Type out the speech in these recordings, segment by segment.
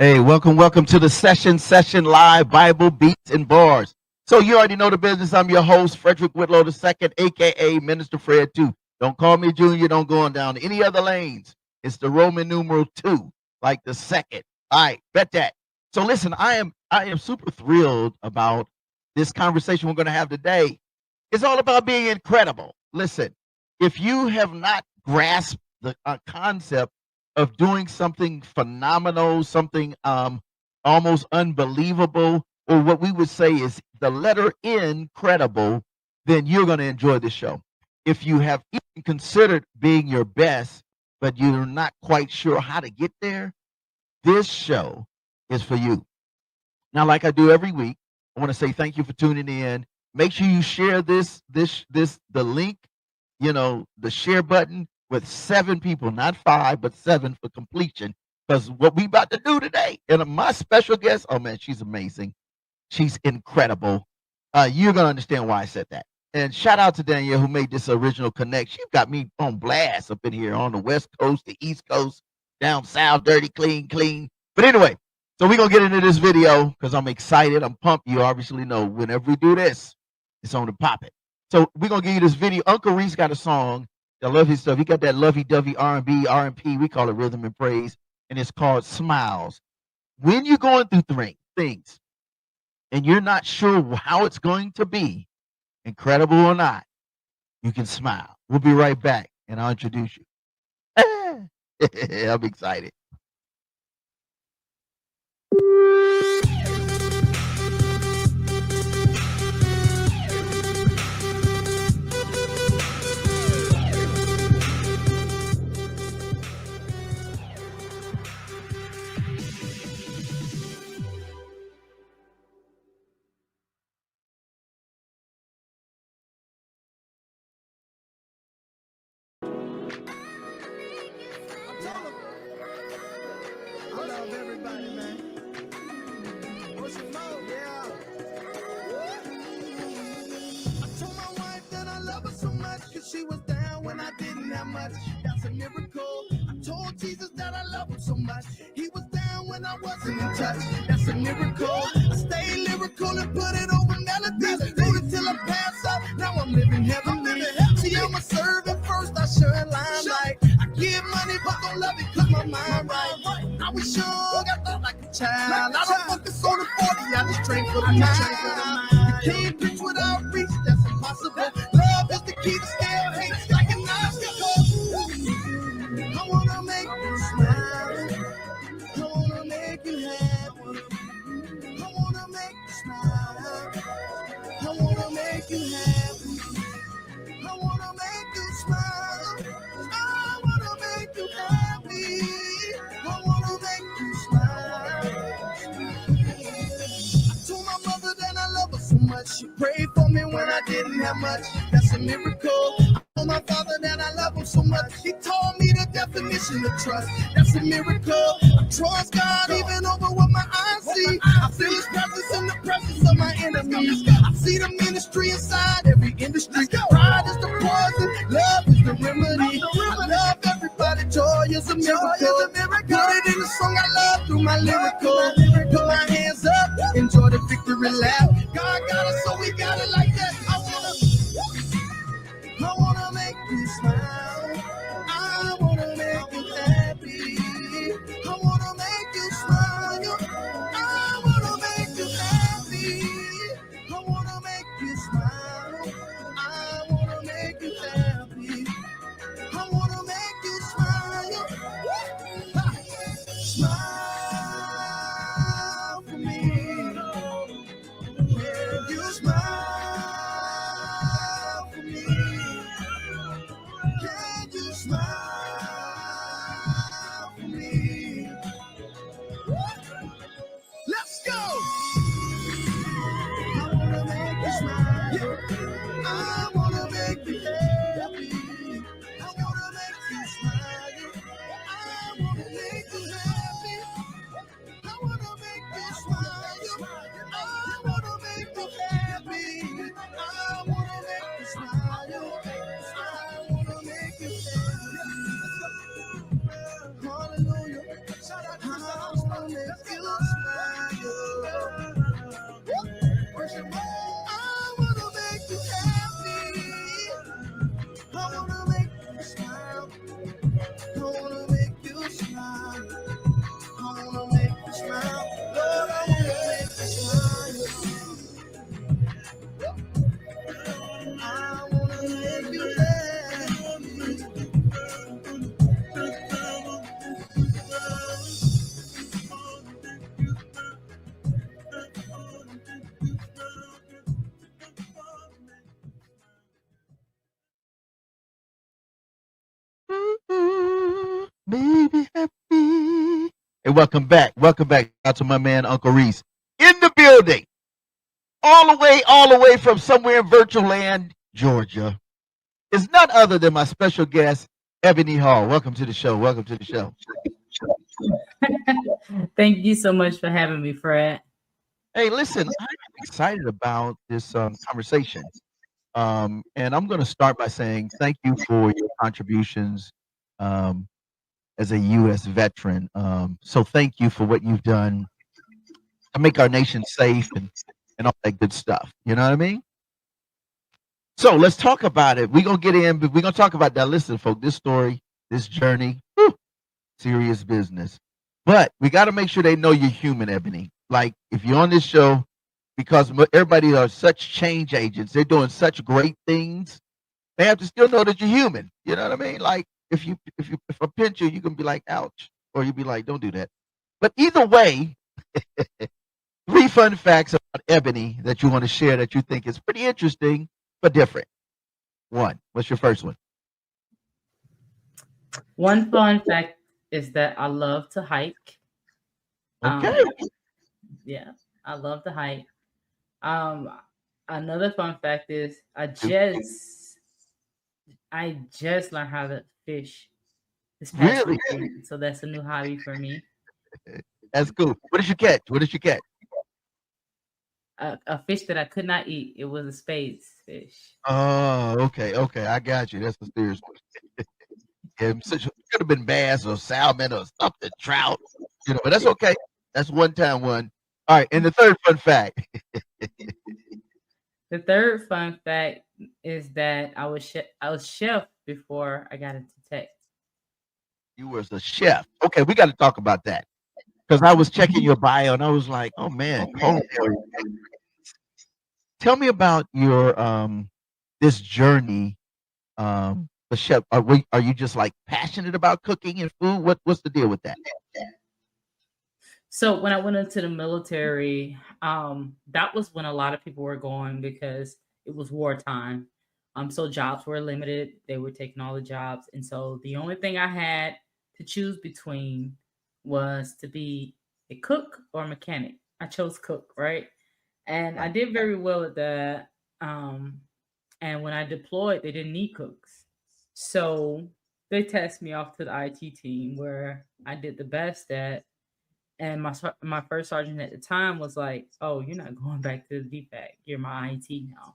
Hey, welcome to the session live Bible beats and bars. So you already know the business. I'm your host, Frederick Whitlow II, aka Minister Fred 2. Don't call me Junior. Don't go on down any other lanes. It's the Roman numeral 2, like the second. All right, bet that. So listen, I am super thrilled about this conversation we're going to have today. It's all about being incredible. Listen, if you have not grasped the concept of doing something phenomenal, something almost unbelievable, or what we would say is the letter incredible, then you're going to enjoy this show. If you have even considered being your best, but you're not quite sure how to get there, this show is for you. Now, like I do every week, I want to say thank you for tuning in. Make sure you share the link, the share button with 7 people, not 5, but 7 for completion. Because what we about to do today, and my special guest, oh man, she's amazing. She's incredible. You're going to understand why I said that. And shout out to Danielle who made this original connection. She got me on blast up in here on the West Coast, the East Coast, down south, dirty, clean. But anyway, so we're going to get into this video because I'm excited. I'm pumped. You obviously know whenever we do this, it's on to pop it. So we're going to give you this video. Uncle Reese got a song. I love his stuff. He got that lovey-dovey R&B, R&P. We call it rhythm and praise. And it's called Smiles. When you're going through things and you're not sure how it's going to be, incredible or not, you can smile. We'll be right back, and I'll introduce you. I'm excited. She was down when I didn't have much. That's a miracle. I told Jesus that I love him so much. He was down when I wasn't in touch. That's a miracle. I stay lyrical and put it over melodies. Do it till I pass out. Now I'm living heavenly. See, I'm a servant first. I sure limelight. I give money, but don't love it cause my mind right. I was young, I thought like a child. I don't focus on the 40, I just train for the mind. You can't preach without reach, that's impossible. Love is the key to scale, hate like an obstacle. I wanna make you smile. I wanna make you happy. I wanna make you smile. I wanna make you happy. I wanna make you smile. I wanna make you happy. I wanna make you smile. I told my mother that I love her so much. She prayed for me when I didn't have much. That's a miracle. I told my father that I love him so much. He taught me the definition of trust. That's a miracle. I trust God even over what my eyes see. I feel his presence in the presence of my enemies. I see the ministry inside every industry. Pride is the poison, love is the remedy. I love everybody, joy is a miracle. Put it in the song I love through my lyrical. Put my hands up, enjoy the victory lap. God got us, so we got it like that. I wanna make you smile. I wanna make you happy. I wanna make you smile. I wanna make you happy. I wanna make you smile. I wanna make you happy. I wanna make you smile. Smile for me. Can you smile for me? Can you smile for me? Let's go! I wanna make you smile. I wanna make you happy. I wanna make you smile. I wanna make you happy. I wanna make you smile. I wanna make you happy. I wanna make you smile. I wanna make you happy. Baby happy. Hey, welcome back. Welcome back out to my man Uncle Reese in the building. All the way from somewhere in virtual land, Georgia. Is none other than my special guest, Ebony Hall. Welcome to the show. Welcome to the show. Thank you so much for having me, Fred. Hey, listen, I'm excited about this conversation. And I'm going to start by saying thank you for your contributions um, as a U.S. veteran. So thank you for what you've done to make our nation safe and all that good stuff. You know what I mean? So let's talk about it. We're going to get in, but we're going to talk about that. Listen, folks, this story, this journey, whew, serious business. But we got to make sure they know you're human, Ebony. Like, if you're on this show, because everybody are such change agents, they're doing such great things. They have to still know that you're human. You know what I mean? Like, if I pinch you, you can be like, ouch, or you be like, don't do that. But either way, 3 fun facts about Ebony that you want to share that you think is pretty interesting but different. One, what's your first one? One fun fact is that I love to hike. Okay. Yeah, I love to hike. Another fun fact is I just learned how to fish this past Really? weekend, so that's a new hobby for me. That's cool. What did you catch? What did you catch? A fish that I could not eat. It was a spades fish. Oh, okay, okay. I got you. That's the serious one. It could have been bass or salmon or something, trout. But that's okay. That's one time one. All right, and the third fun fact. The third fun fact is that I was chef before I got into tech. You was a chef. Okay, we got to talk about that because I was checking your bio and I was like, oh man, culinary. Tell me about your this journey. The chef. Are you just like passionate about cooking and food? What's the deal with that? So when I went into the military, that was when a lot of people were going because it was wartime. So jobs were limited. They were taking all the jobs. And so the only thing I had to choose between was to be a cook or a mechanic. I chose cook, right? And I did very well at that. And when I deployed, they didn't need cooks. So they tasked me off to the IT team where I did the best at. And my first sergeant at the time was like, "Oh, you're not going back to the DFAC. You're my IT now."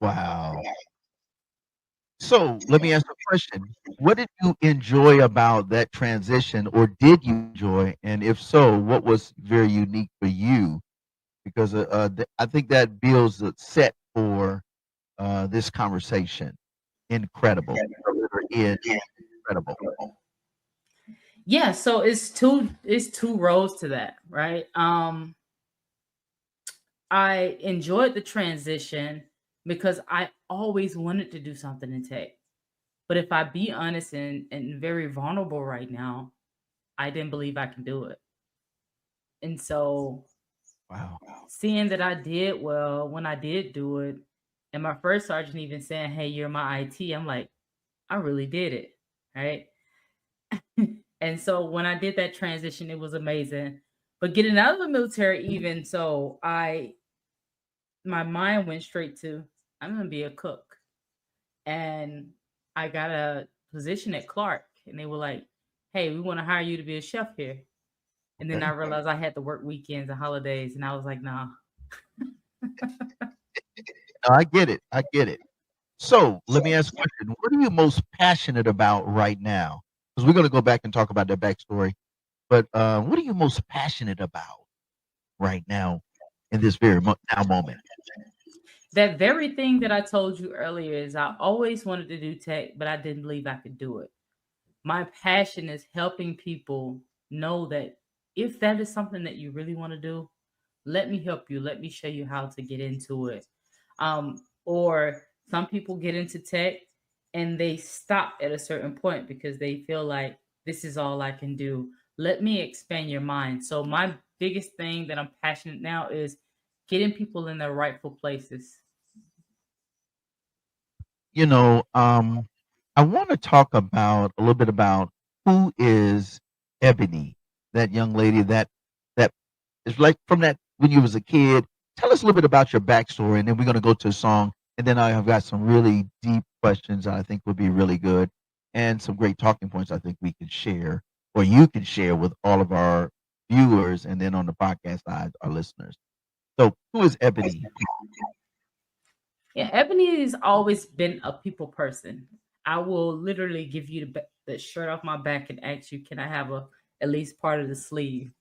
Wow. So let me ask you a question. What did you enjoy about that transition, or did you enjoy? And if so, what was very unique for you? Because I think that builds a set for this conversation. Incredible. Incredible. Yeah, so it's two roads to that, right? I enjoyed the transition because I always wanted to do something in tech. But if I be honest and very vulnerable right now, I didn't believe I can do it. And so Wow. seeing that I did well when I did do it, and my first sergeant even saying, "Hey, you're my IT," I'm like, I really did it, right? And so when I did that transition, it was amazing. But getting out of the military, even so, my mind went straight to I'm gonna be a cook, and I got a position at Clark, and they were like, "Hey, we want to hire you to be a chef here." And then I realized I had to work weekends and holidays, and I was like, "Nah." No, I get it. I get it. So let me ask a question. What are you most passionate about right now? Because we're going to go back and talk about that backstory. But what are you most passionate about right now in this very now moment? That very thing that I told you earlier is I always wanted to do tech, but I didn't believe I could do it. My passion is helping people know that if that is something that you really want to do, let me help you. Let me show you how to get into it. Or some people get into tech and they stop at a certain point because they feel like this is all I can do. Let me expand your mind. So my biggest thing that I'm passionate now is getting people in their rightful places. I want to talk about a little bit about who is Ebony, that young lady that is like from that when you was a kid. Tell us a little bit about your backstory, and then we're going to go to a song, and then I have got some really deep questions that I think would be really good, and some great talking points I think we can share, or you can share with all of our viewers, and then on the podcast side, our listeners. So, who is Ebony? Yeah, Ebony has always been a people person. I will literally give you the shirt off my back and ask you, can I have at least part of the sleeve?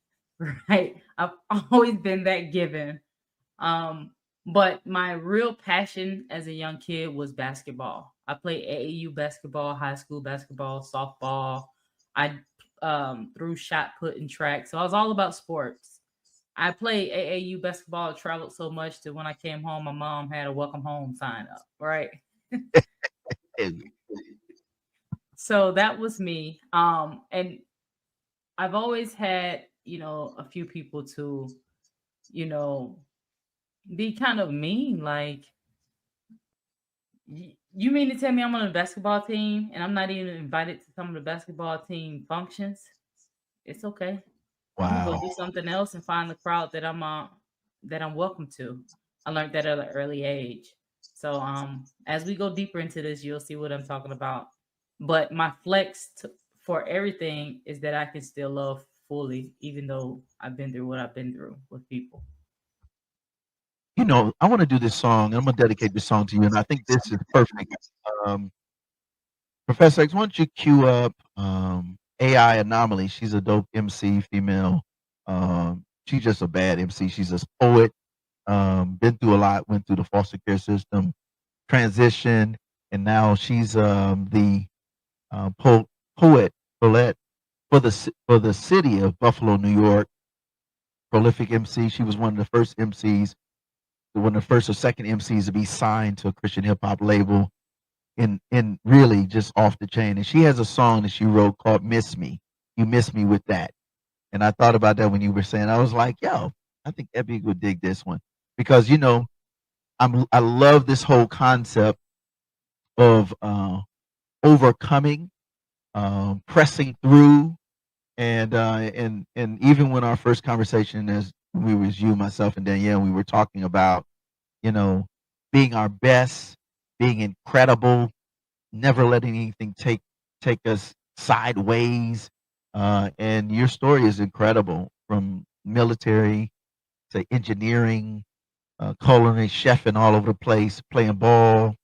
Right? I've always been that given. But my real passion as a young kid was basketball. I played AAU basketball, high school basketball, softball. I threw shot put and track. So I was all about sports. I played AAU basketball, traveled so much that when I came home, my mom had a welcome home sign up, right? So that was me. And I've always had, a few people to, be kind of mean. Like, you mean to tell me I'm on a basketball team and I'm not even invited to some of the basketball team functions? It's okay. I'm gonna go do something else and find the crowd that I'm welcome to. I learned that at an early age. So as we go deeper into this, you'll see what I'm talking about. But my flex for everything is that I can still love fully, even though I've been through what I've been through with people. I want to do this song, and I'm going to dedicate this song to you, and I think this is perfect. Professor X, why don't you cue up AI Anomaly? She's a dope MC, female. She's just a bad MC. She's a poet, been through a lot, went through the foster care system, transition, and now she's the poet for the city of Buffalo, New York. Prolific MC. She was one of the first MCs, one of the first or second MCs to be signed to a Christian hip hop label, in really just off the chain. And she has a song that she wrote called "Miss Me." You miss me with that. And I thought about that when you were saying. I was like, yo, I think Ebby would dig this one because I love this whole concept of overcoming, pressing through, and even when our first conversation, as we was you, myself, and Danielle, we were talking about being our best, being incredible, never letting anything take us sideways. And your story is incredible, from military to engineering, culinary, chefing all over the place, playing ball,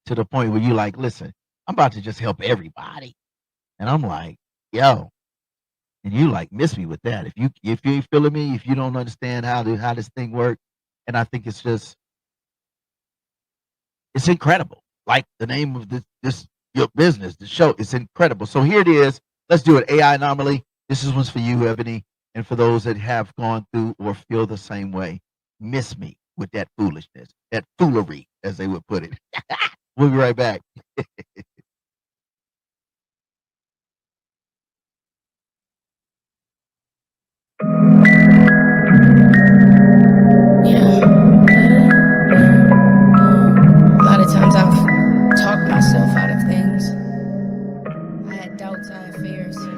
to the point where you like, listen, I'm about to just help everybody. And I'm like, yo, and you like miss me with that. If you ain't feeling me, if you don't understand how this thing works, and I think it's incredible. Like the name of this your business, the show, it's incredible. So here it is. Let's do it. AI Anomaly. This is one's for you, Ebony, and for those that have gone through or feel the same way. Miss me with that foolishness, that foolery, as they would put it. We'll be right back. A lot of times I've talked myself out of things. I had doubts, I had fears. Held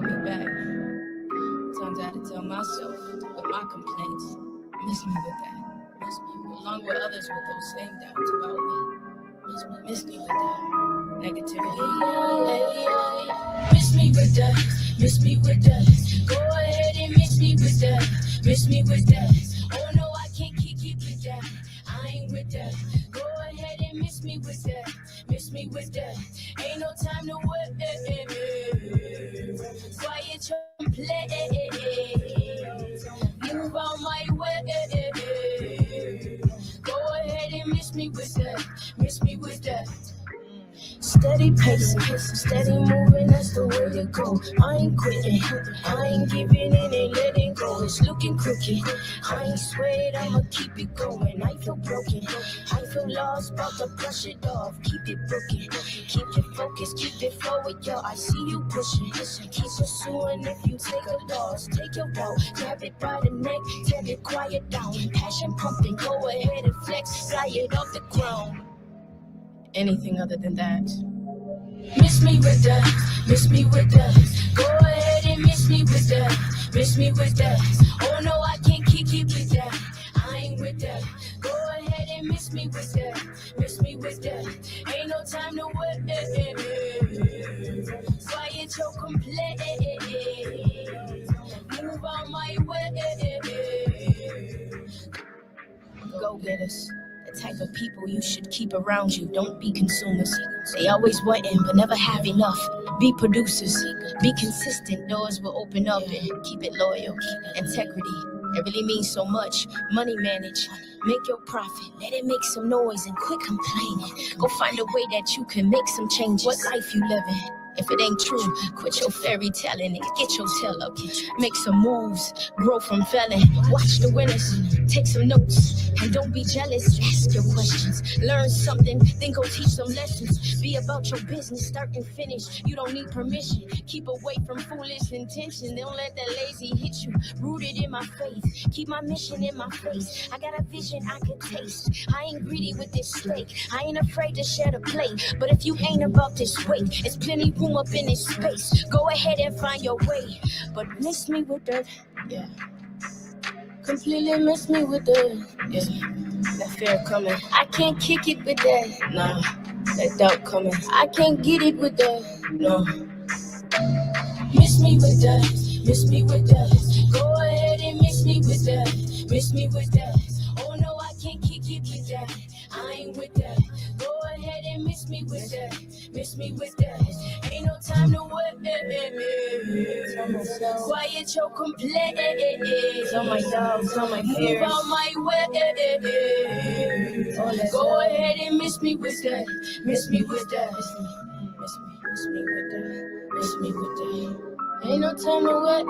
me back. Sometimes I had to tell myself with my complaints, miss me with that. Miss me, along with others with those same doubts about me. Miss me with that negativity. Miss me with that. Miss me with that. Go ahead and miss me with that. Miss me with that. Oh no, I can't keep with that. I ain't with that. Go ahead and miss me with that. Miss me with that. Ain't no time to wait. Quiet your play. Move on my way. Go ahead and miss me with that. Miss me with that. Steady pacing, steady moving, that's the way to go. I ain't quitting, I ain't giving in and letting go. It's looking crooked, I ain't swayed, I'ma keep it going. I feel broken, I feel lost, about to brush it off. Keep it broken, keep it focused, keep it forward, yo. I see you pushing, keep pursuing. If you take a loss, take your route, grab it by the neck, tell it quiet down. Passion pumping, go ahead and flex, fly it off the ground. Anything other than that Miss me with that, miss me with that. Go ahead and miss me with that, miss me with that. Oh no, I can't kick it with that. I ain't with that. Go ahead and miss me with that, miss me with that. Ain't no time to wait. Quiet your complaint. Move out my way. Go getters. The type of people you should keep around you. Don't be consumers. They always wanting, but never have enough. Be producers. Be consistent. Doors will open up and keep it loyal. Integrity. It really means so much. Money manage. Make your profit. Let it make some noise and quit complaining. Go find a way that you can make some changes. What life you living? If it ain't true, quit your fairy telling it. Get your tail up. Make some moves. Grow from failing. Watch the winners. Take some notes. And don't be jealous. Ask your questions. Learn something. Then go teach some lessons. Be about your business. Start and finish. You don't need permission. Keep away from foolish intention. Don't let that lazy hit you. Rooted in my faith. Keep my mission in my face. I got a vision I could taste. I ain't greedy with this steak. I ain't afraid to share the plate. But if you ain't about this weight, it's plenty room up in this space. Go ahead and find your way. But miss me with that. Yeah. Completely miss me with that. Yeah. That fear coming. I can't kick it with that. No. That doubt coming. I can't get it with that. No. Miss me with that. Miss me with that. Go ahead and miss me with that. Miss me with that. Oh no, I can't kick it with that. I ain't with that. Go ahead and miss me with that. Miss me with that. Ain't no time to wait. Quiet your complaint. Tell my doubts, tell my fears. Move out my way. Go ahead and miss me with that. Miss me with that. Miss me with that. Miss me with that. Ain't no time to wait.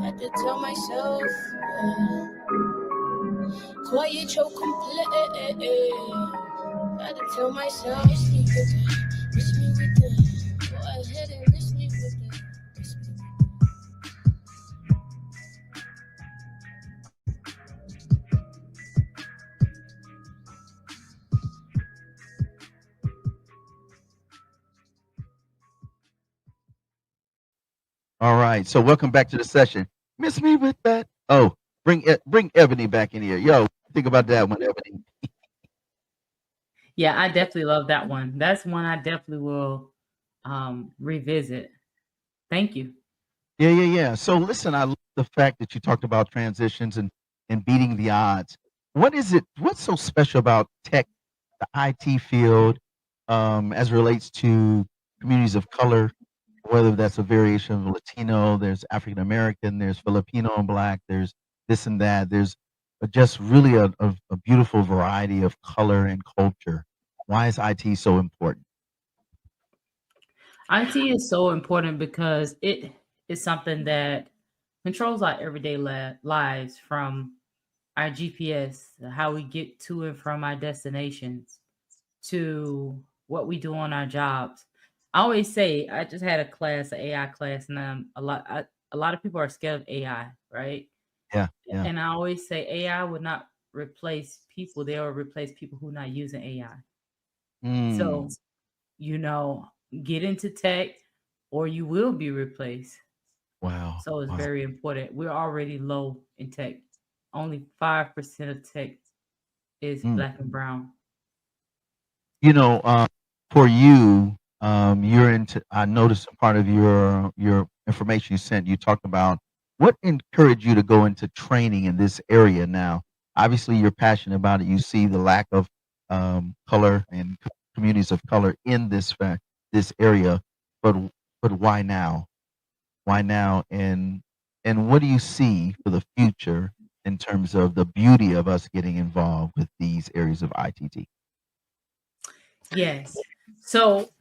Had to tell myself. Quiet your complaint. Had to tell myself. Miss me with that. Miss me with that. Go ahead and miss me with that. Miss me with that. All right. So welcome back to the session. Miss me with that. Oh, bring Ebony back in here. Yo, think about that one, Ebony. Yeah, I definitely love that one. That's one I definitely will revisit. Thank you. Yeah. So listen, I love the fact that you talked about transitions and beating the odds. What is it? What's so special about tech, the IT field, as it relates to communities of color? Whether that's a variation of Latino, there's African American, there's Filipino and Black, there's this and that. There's just really a beautiful variety of color and culture. Why is IT so important? IT is so important because it is something that controls our everyday lives, from our GPS, how we get to and from our destinations, to what we do on our jobs. I always say, I just had a class, an AI class, and a lot of people are scared of AI, right? Yeah. And I always say AI would not replace people; they will replace people who are not using AI. So, Mm, get into tech, or you will be replaced. wow. So it's Wow. very important. We're already low in tech. Only 5% of tech is Mm. Black and brown. You know, for you, you're into. I noticed a part of your information you sent. You talked about what encouraged you to go into training in this area. Now, obviously, you're passionate about it. You see the lack of color and communities of color in this area, but why now? Why now? And what do you see for the future in terms of the beauty of us getting involved with these areas of ITT? Yes. So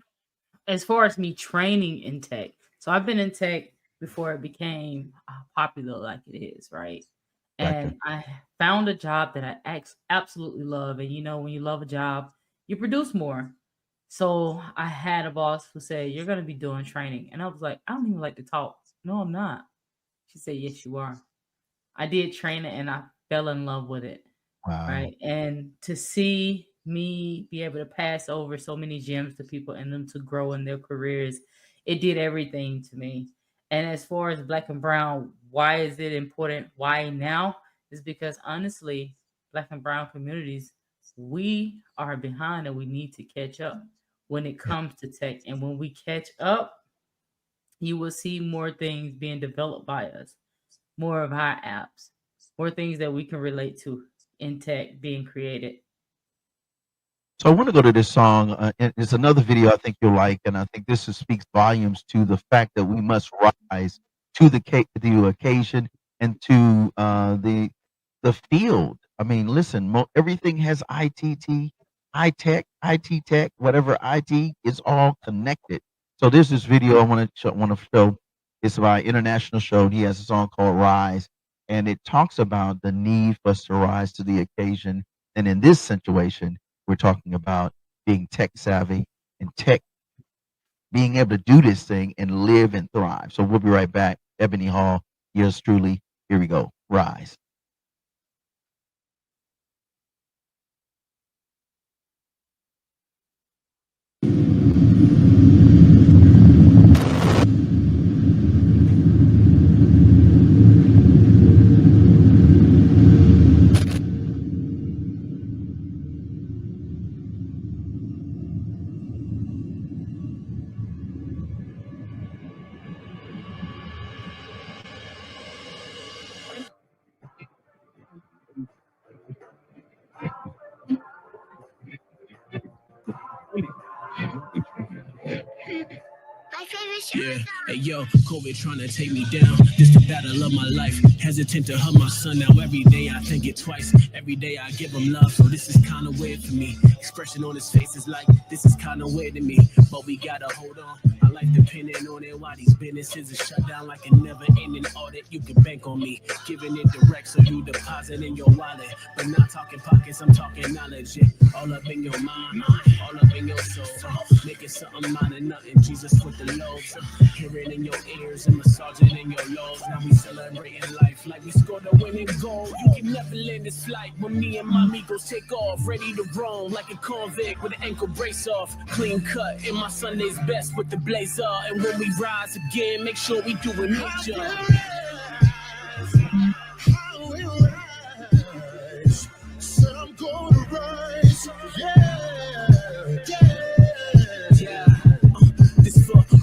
as far as me training in tech, so I've been in tech before it became popular like it is, right? Gotcha. And I found a job that I absolutely love. And when you love a job, you produce more. So I had a boss who said, "You're going to be doing training." And I was like, "I don't even like to talk." "No, I'm not." She said, "Yes, you are." I did training and I fell in love with it. Wow. Right. And to see me be able to pass over so many gems to people and them to grow in their careers, it did everything to me. And as far as Black and Brown, why is it important? Why now? Is because honestly, Black and Brown communities, we are behind and we need to catch up when it comes to tech. And when we catch up, you will see more things being developed by us, more of our apps, more things that we can relate to in tech being created. So I want to go to this song. And it's another video I think you'll like, and I think this speaks volumes to the fact that we must rise to the occasion and to the field. I mean, listen, everything has IT tech, whatever IT is all connected. So there's this video I want to show. It's by International Show. He has a song called Rise, and it talks about the need for us to rise to the occasion. And in this situation, we're talking about being tech savvy and tech, being able to do this thing and live and thrive. So we'll be right back. Ebony Hall, yours truly. Here we go. Rise. Yeah, hey yo, COVID trying to take me down. This the battle of my life. Hesitant to hug my son now. Every day I think it twice. Every day I give him love. So this is kind of weird for me. Expression on his face is like, this is kind of weird to me. But we gotta hold on. I like depending on it. Why these businesses are shut down like a never ending audit. You can bank on me. Giving it direct so you deposit in your wallet. But not talking pockets, I'm talking knowledge. Yeah. All up in your mind, all up in your soul. Making something mine and nothing. Jesus with the loaves. Hear it in your ears and massage it in your lobes. Now we celebrating life like we scored a winning goal. You can never land this flight when me and my amigos take off. Ready to roam like a convict with an ankle brace off. Clean cut in my Sunday's best with the blazer. And when we rise again, make sure we do it major. So I'm gonna rise.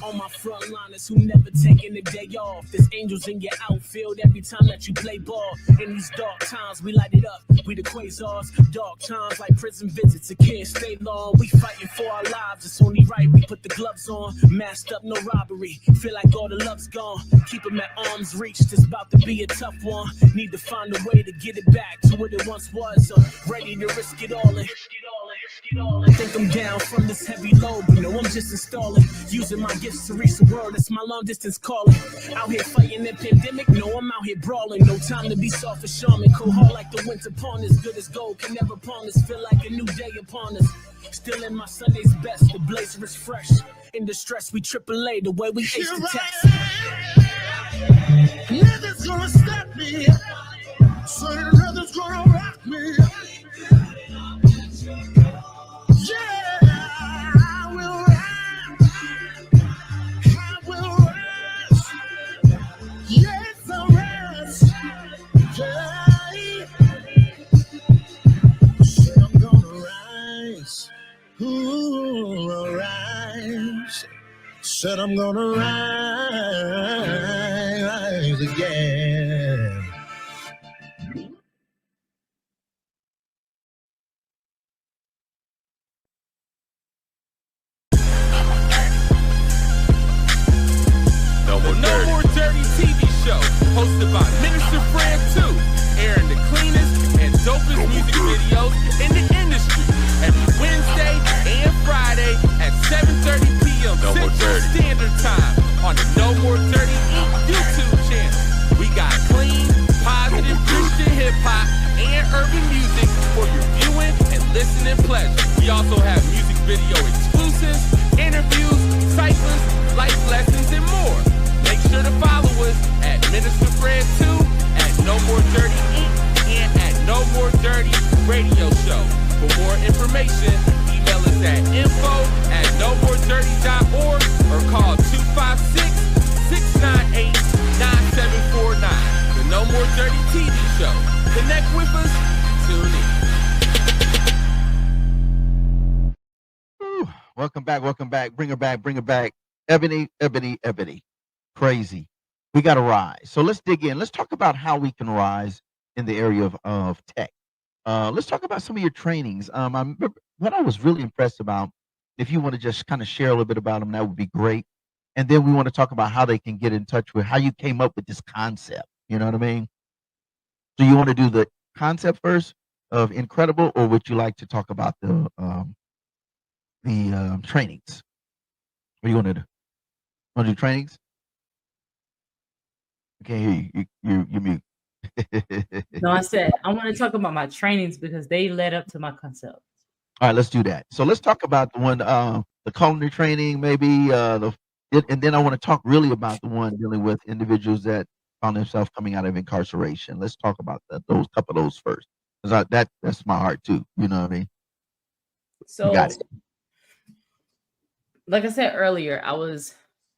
All my frontliners who never taking a day off. There's angels in your outfield every time that you play ball. In these dark times, we light it up. We the quasars. Dark times like prison visits. It can't stay long. We fighting for our lives. It's only right we put the gloves on. Masked up, no robbery. Feel like all the love's gone. Keep them at arm's reach. It's about to be a tough one. Need to find a way to get it back to what it once was. Ready to risk it all. I think I'm down from this heavy load, but no, I'm just installing. Using my gifts to reach the world, that's my long distance calling. Out here fighting the pandemic, no, I'm out here brawling. No time to be soft or shaman. Cold hard like the winter pawn, as good as gold, can never pawn us. Feel like a new day upon us. Still in my Sunday's best, the blazer is fresh. In distress, we AAA, the way we ace the test. Nothing's gonna stop me, so nothing's gonna rock me. Yeah, I will rise. I will rise. Yes, I'll rise. Yeah. Said I'm gonna rise. Ooh, I'll rise. Said I'm gonna rise again. No More Dirty TV show, hosted by Minister Fred 2, airing the cleanest and dopest music videos in the industry every Wednesday and Friday at 7:30 p.m. Central Standard Time on the No More Dirty Inc. YouTube channel. We got clean, positive Christian hip hop and urban music for your viewing and listening pleasure. We also have music video exclusives, interviews, cyclists, life lessons, and more. Make sure to follow us at Minister Fred 2, at No More Dirty Inc., and at No More Dirty Radio Show. For more information, Welcome back. Welcome back. Bring her back. Bring her back. Ebony. Crazy. We got to rise. So let's dig in. Let's talk about how we can rise in the area of tech. Let's talk about some of your trainings. What I was really impressed about, if you want to just kind of share a little bit about them, that would be great. And then we want to talk about how they can get in touch with how you came up with this concept. You know what I mean? So you want to do the concept first of NCredible, or would you like to talk about the trainings? What do you want to do? Want to do trainings? I can't hear you. You're mute. No, I said I want to talk about my trainings because they led up to my concept. All right, let's do that. So let's talk about the one, the culinary training, maybe, and then I want to talk really about the one dealing with individuals that found themselves coming out of incarceration. Let's talk about those couple of those first, because that's my heart too. You know what I mean? So, got it. like I said earlier, I was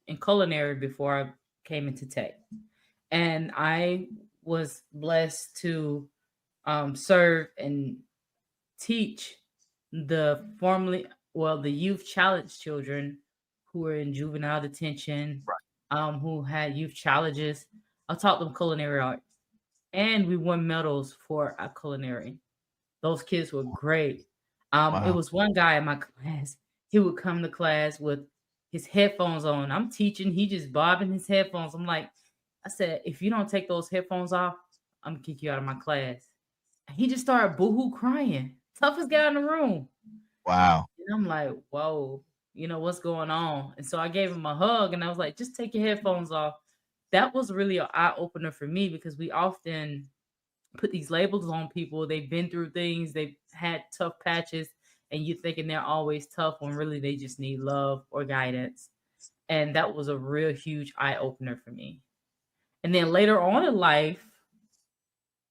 in culinary before I came into tech, and I was blessed to serve and teach the youth challenge children who were in juvenile detention, who had youth challenges. I taught them culinary arts, and we won medals for our culinary. Those kids were great. Wow. It was one guy in my class. He would come to class with his headphones on. I'm teaching. He just bobbing his headphones. I said, if you don't take those headphones off, I'm gonna kick you out of my class. And he just started boohoo crying. Toughest guy in the room. Wow. And I'm like, whoa, what's going on? And so I gave him a hug and I was like, just take your headphones off. That was really an eye opener for me, because we often put these labels on people. They've been through things, they've had tough patches, and you're thinking they're always tough when really they just need love or guidance. And that was a real huge eye opener for me. And then later on in life,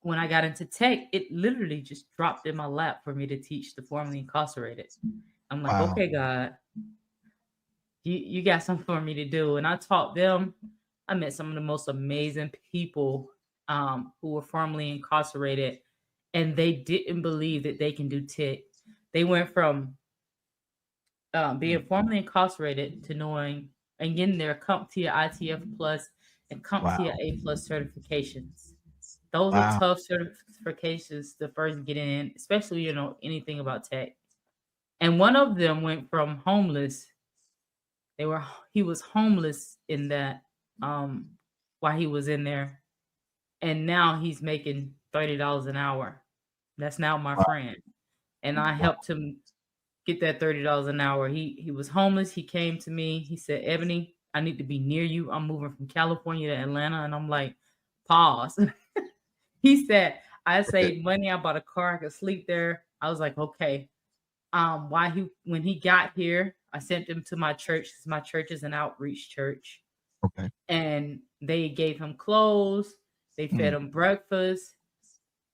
when I got into tech, it literally just dropped in my lap for me to teach the formerly incarcerated. I'm like, Wow. okay, God, you got something for me to do. And I taught them. I met some of the most amazing people who were formerly incarcerated, and they didn't believe that they can do tech. They went from being formerly incarcerated to knowing and getting their CompTIA ITF Plus and CompTIA A Plus certifications. Those are tough certifications to first get in, especially anything about tech. And one of them went from homeless. He was homeless in that while he was in there, and now he's making $30 an hour. That's now my friend, and I helped him get that $30 an hour. He was homeless. He came to me. He said, "Ebony, I need to be near you. I'm moving from California to Atlanta." And I'm like, pause. He said, I saved money. I bought a car. I could sleep there. I was like, okay. When he got here, I sent him to my church, because my church is an outreach church. Okay. And they gave him clothes. They fed him breakfast.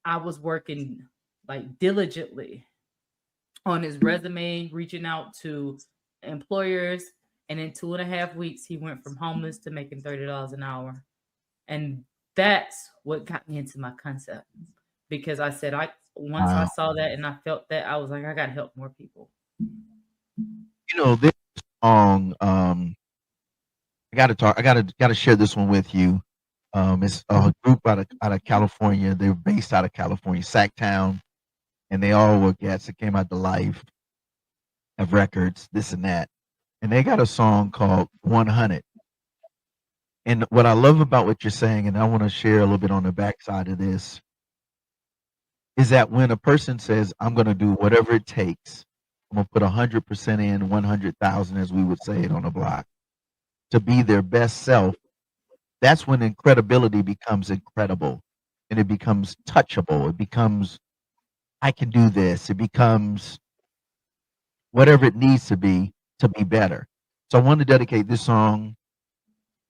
I was working like diligently on his resume, reaching out to employers. And in 2.5 weeks, he went from homeless to making $30 an hour. And that's what got me into my concept, because I said, once I saw that and I felt that, I was like, I got to help more people. This song, I got to share this one with you. It's a group out of California. They're based out of California, Sacktown, and they all were cats that came out to life, have records, this and that. And they got a song called 100. And what I love about what you're saying, and I want to share a little bit on the backside of this, is that when a person says, I'm going to do whatever it takes, I'm going to put 100% in, 100,000, as we would say it on the block, to be their best self, that's when incredibility becomes incredible, and it becomes touchable. It becomes, I can do this. It becomes whatever it needs to be better. So I want to dedicate this song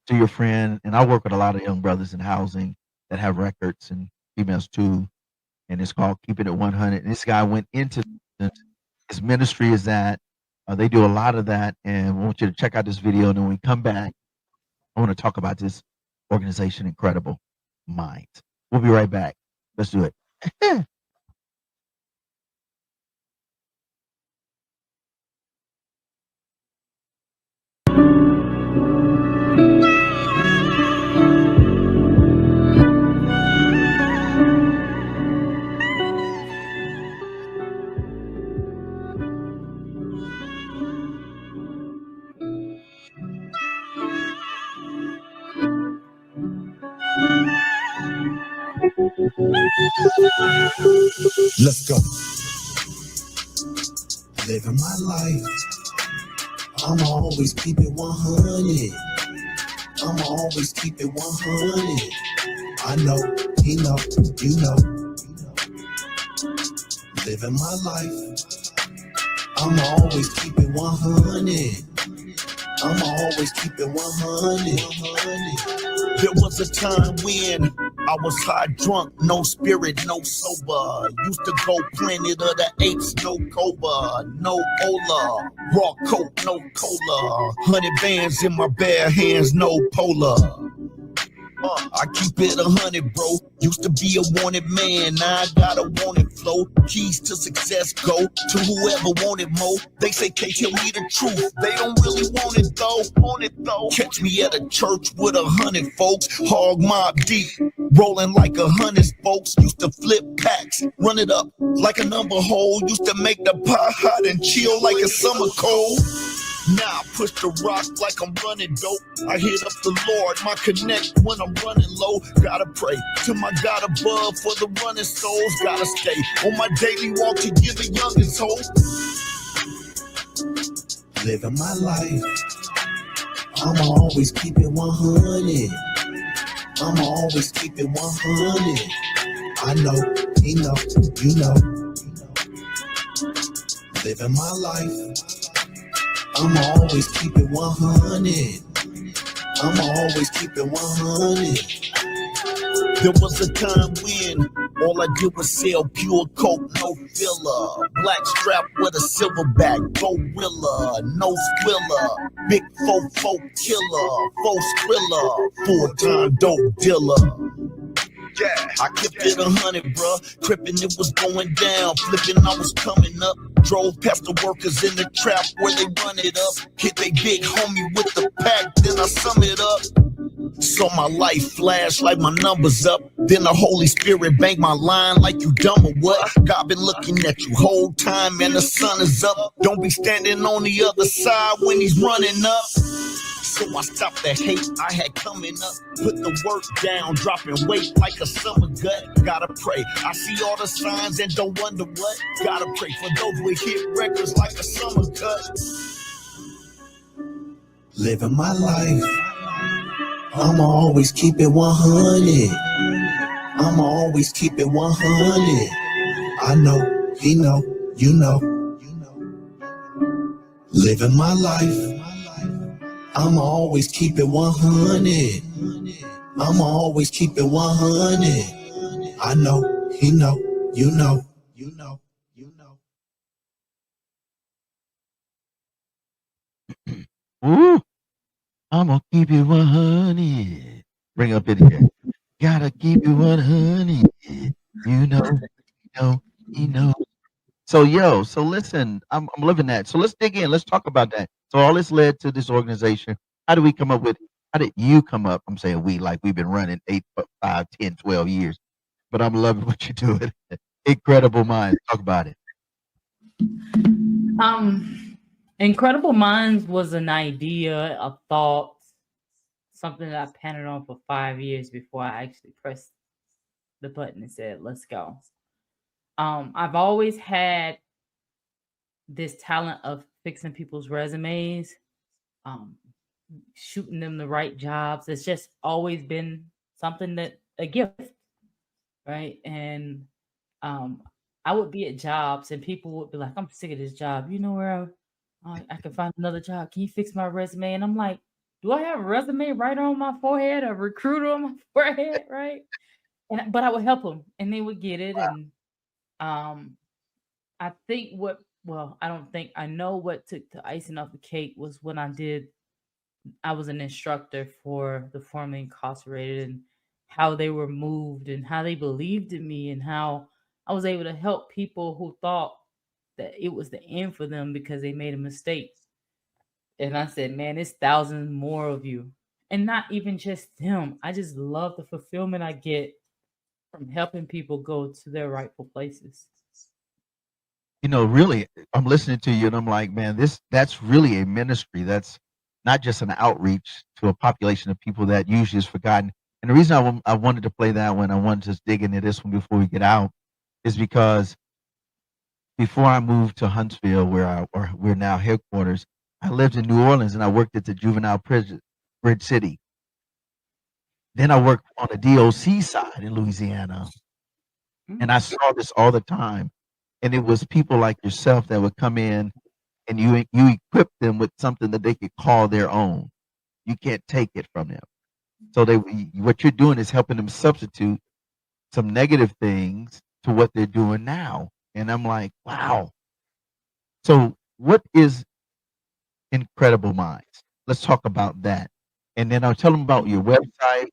to your friend, and I work with a lot of young brothers in housing that have records, and females too, and it's called Keeping It 100. And this guy went into his ministry is that they do a lot of that, and I want you to check out this video. And then when we come back, I want to talk about this organization, NCredible, Mindz. We'll be right back. Let's do it. Let's go. Living my life, I'ma always keep it 100. I'ma always keep it 100. I know, he know, you know. Living my life, I'ma always keep it 100. I'ma always keep it 100. There was a time when I was high drunk, no spirit, no sober. Used to go Planet of the Apes, no Cobra, no Ola. Raw coke, no cola. 100 bands in my bare hands, no polar. I keep it 100, bro. Used to be a wanted man, now I got a wanted flow. Keys to success go to whoever wanted more. They say can't tell me the truth, they don't really want it though. Catch me at a church with 100 folks, hog mob deep, rolling like 100 folks. Used to flip packs, run it up like a number hole. Used to make the pot hot and chill like a summer cold. Now I push the rock like I'm running dope. I hit up the Lord, my connect when I'm running low. Gotta pray to my God above for the running souls. Gotta stay on my daily walk to give the youngest hope. Living my life, I'ma always keep it 100. I'ma always keep it 100. I know, he know, you know. Living my life, I'ma always keep it 100. I'ma always keep it 100. There was a time when all I did was sell pure coke, no filler. Black strap with a silverback, gorilla, no squiller. Big fofo killer, faux skrilla, full-time dope dealer. Yeah, I kept it 100, bruh. Crippin', it was going down. Flipping, I was coming up. Drove past the workers in the trap where they run it up. Hit they big homie with the pack, then I sum it up. Saw my life flash like my numbers up. Then the Holy Spirit banged my line like you dumb or what? God been looking at you whole time and the sun is up. Don't be standing on the other side when he's running up. So I stopped the hate I had coming up. Put the work down, dropping weight like a summer gut. Gotta pray, I see all the signs and don't wonder what. Gotta pray for those with hit records like a summer cut. Living my life, I'ma always keep it 100. I'ma always keep it 100. I know, he know, you know. Living my life, I'ma always keep it 100. I'ma always keep it 100. I know, he know, you know, you know, you know. Ooh, I'm gonna keep it 100. Bring up in here. Gotta keep it 100. You know, you know. So listen, I'm living that. So let's dig in. Let's talk about that. So all this led to this organization. How did you come up? I'm saying we, like we've been running 8, 5, 10, 12 years. But I'm loving what you're doing. Incredible Mindz. Talk about it. Incredible Mindz was an idea, a thought, something that I panted on for 5 years before I actually pressed the button and said, let's go. I've always had this talent of fixing people's resumes, shooting them the right jobs. It's just always been something a gift, right? And I would be at jobs and people would be like, I'm sick of this job. You know where I can find another job? Can you fix my resume? And I'm like, do I have a resume right on my forehead, a recruiter on my forehead, right? But I would help them and they would get it. And I know what took the icing off the cake was when I was an instructor for the formerly incarcerated and how they were moved and how they believed in me and how I was able to help people who thought that it was the end for them because they made a mistake. And I said, man, it's thousands more of you. And not even just them. I just love the fulfillment I get from helping people go to their rightful places. Really, I'm listening to you and I'm like, man, that's really a ministry. That's not just an outreach to a population of people that usually is forgotten. And the reason I wanted to play that one, I wanted to just dig into this one before we get out, is because before I moved to Huntsville, where we're now headquarters, I lived in New Orleans and I worked at the juvenile prison, Bridge City. Then I worked on the DOC side in Louisiana, and I saw this all the time. And it was people like yourself that would come in, and you equip them with something that they could call their own. You can't take it from them. So what you're doing is helping them substitute some negative things to what they're doing now. And I'm like, wow. So what is NCredible Mindz? Let's talk about that. And then I'll tell them about your website,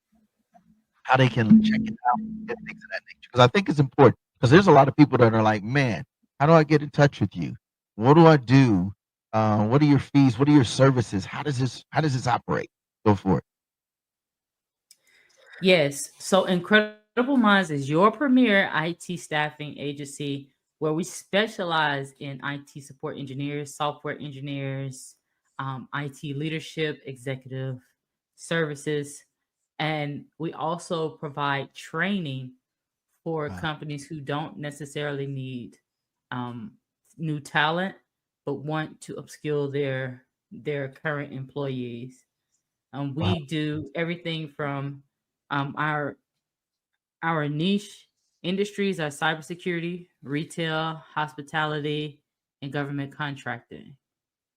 how they can check it out, and things of that nature. Because I think it's important. Because there's a lot of people that are like, man, how do I get in touch with you? What do I do? What are your fees? What are your services? How does this operate? Go for it. Yes. So NCredible Mindz is your premier IT staffing agency where we specialize in IT support engineers, software engineers, IT leadership, executive services, and we also provide training for companies who don't necessarily need new talent, but want to upskill their current employees. We do everything from our niche industries are cybersecurity, retail, hospitality, and government contracting.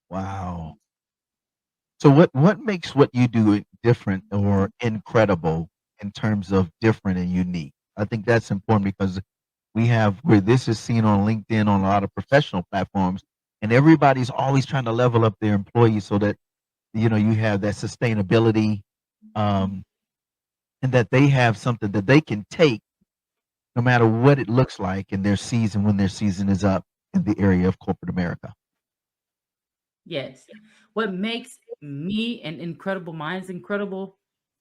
Wow. So what makes what you do different or incredible in terms of different and unique? I think that's important because where this is seen on LinkedIn, on a lot of professional platforms, and everybody's always trying to level up their employees so that you have that sustainability, and that they have something that they can take no matter what it looks like in their season when their season is up in the area of corporate America. Yes. What makes me and NCredible Mindz incredible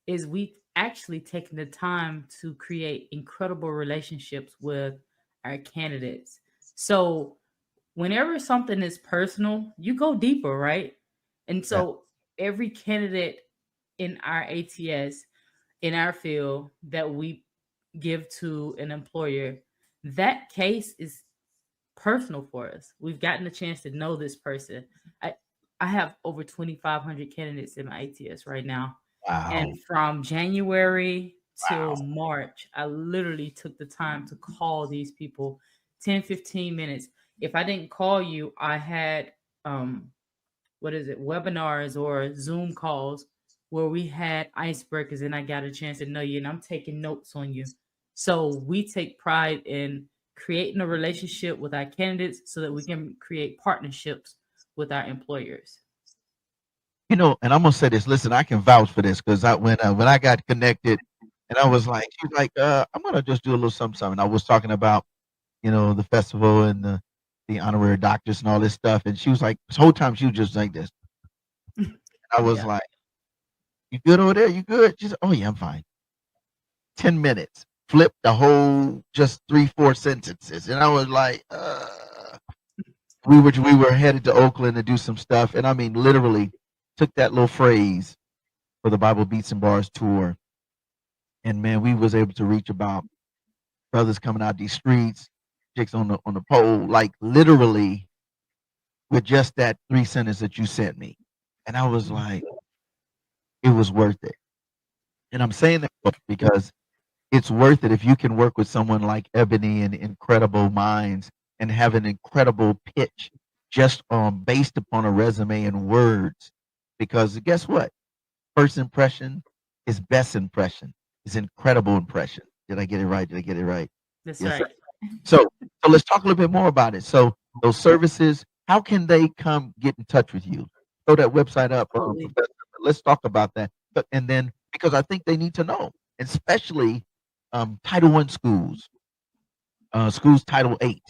is we actually taken the time to create incredible relationships with our candidates. So whenever something is personal, you go deeper, right? And so every candidate in our ATS, in our field that we give to an employer, that case is personal for us. We've gotten a chance to know this person. I have over 2,500 candidates in my ATS right now. Wow. And from January till March, I literally took the time to call these people 10, 15 minutes. If I didn't call you, I had webinars or Zoom calls where we had icebreakers and I got a chance to know you and I'm taking notes on you. So we take pride in creating a relationship with our candidates so that we can create partnerships with our employers. And I'm gonna say this. Listen, I can vouch for this because when I got connected, and I was like, she's like, I'm gonna just do a little something. I was talking about, the festival and the honorary doctors and all this stuff, and she was like, this whole time she was just like this. I was like, "You good over there? You good?" She said, "Oh yeah, I'm fine." 10 minutes, flipped the whole just 3-4 sentences, and I was like, we were headed to Oakland to do some stuff, and I mean literally took that little phrase for the Bible Beats and Bars tour, and man, we was able to reach about brothers coming out these streets, chicks on the pole, like literally with just that 3 sentences that you sent me, and I was like, it was worth it. And I'm saying that because it's worth it if you can work with someone like Ebony and NCredible Mindz and have an incredible pitch just based upon a resume and words. Because guess what? First impression is best impression, is incredible impression. Did I get it right? That's yes, right. So let's talk a little bit more about it. So those services, how can they come get in touch with you? Throw that website up. Let's talk about that. And then, because I think they need to know, especially Title I schools, schools Title 8.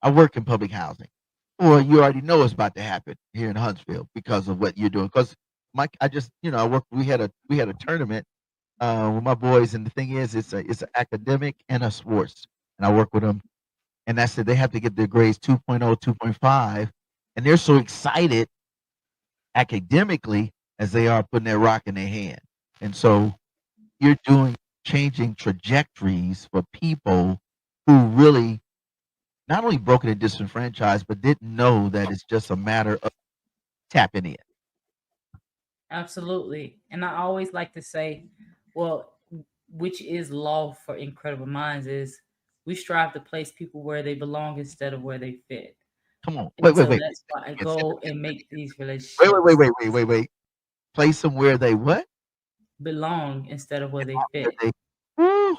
I work in public housing. Or you already know it's about to happen here in Huntsville because of what you're doing. Because I work. We had a tournament with my boys, and the thing is, it's an academic and a sports, and I work with them. And I said they have to get their grades 2.0, 2.5, and they're so excited academically as they are putting that rock in their hand. And so, you're doing changing trajectories for people who really not only broken and disenfranchised, but didn't know that it's just a matter of tapping in. Absolutely. And I always like to say, well, which is law for Incredible Minds is we strive to place people where they belong instead of where they fit. Come on. And Wait, wait, so wait. that's why I Yes, go and make these Wait, relationships wait. Place them where they what? belong instead of where they Where fit. they, woo.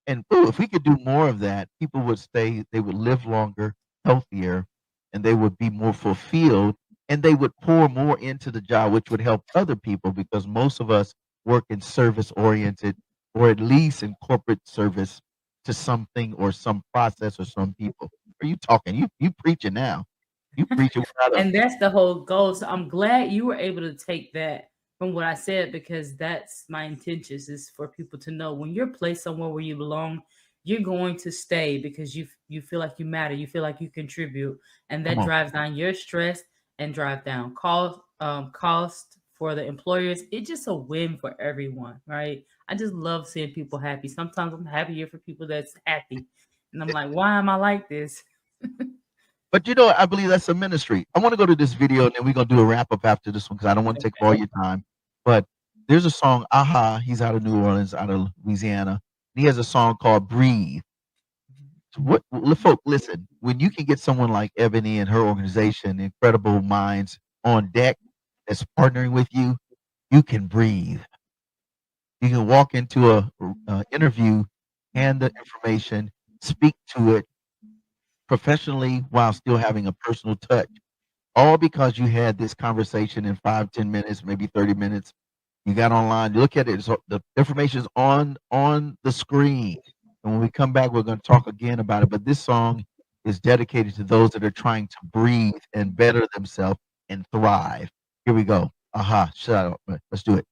And if we could do more of that, people would stay, they would live longer, healthier, and they would be more fulfilled, and they would pour more into the job, which would help other people because most of us work in service oriented or at least in corporate service to something or some process or some people. Are you talking? You preaching now. You preaching without a And that's the whole goal. So I'm glad you were able to take that from what I said because that's my intentions is for people to know when you're placed somewhere where you belong, you're going to stay because you feel like you matter, you feel like you contribute, and come that on. drives down your stress and drive down cost for the employers. It's just a win for everyone, right? I just love seeing people happy. Sometimes I'm happier for people that's happy, and I'm like, why am I like this? But you know, I believe that's a ministry. I want to go to this video and then we're gonna do a wrap up after this one because I don't want to take up all your time. But there's a song, Aha, he's out of New Orleans, out of Louisiana. He has a song called Breathe. So folk, listen, when you can get someone like Ebony and her organization, Incredible Minds, on deck that's partnering with you, you can breathe. You can walk into a interview, hand the information, speak to it professionally while still having a personal touch. All because you had this conversation in 5, 10 minutes, maybe 30 minutes. You got online, you look at it, so the information is on the screen. And when we come back, we're going to talk again about it. But this song is dedicated to those that are trying to breathe and better themselves and thrive. Here we go. Aha, shut up. Let's do it.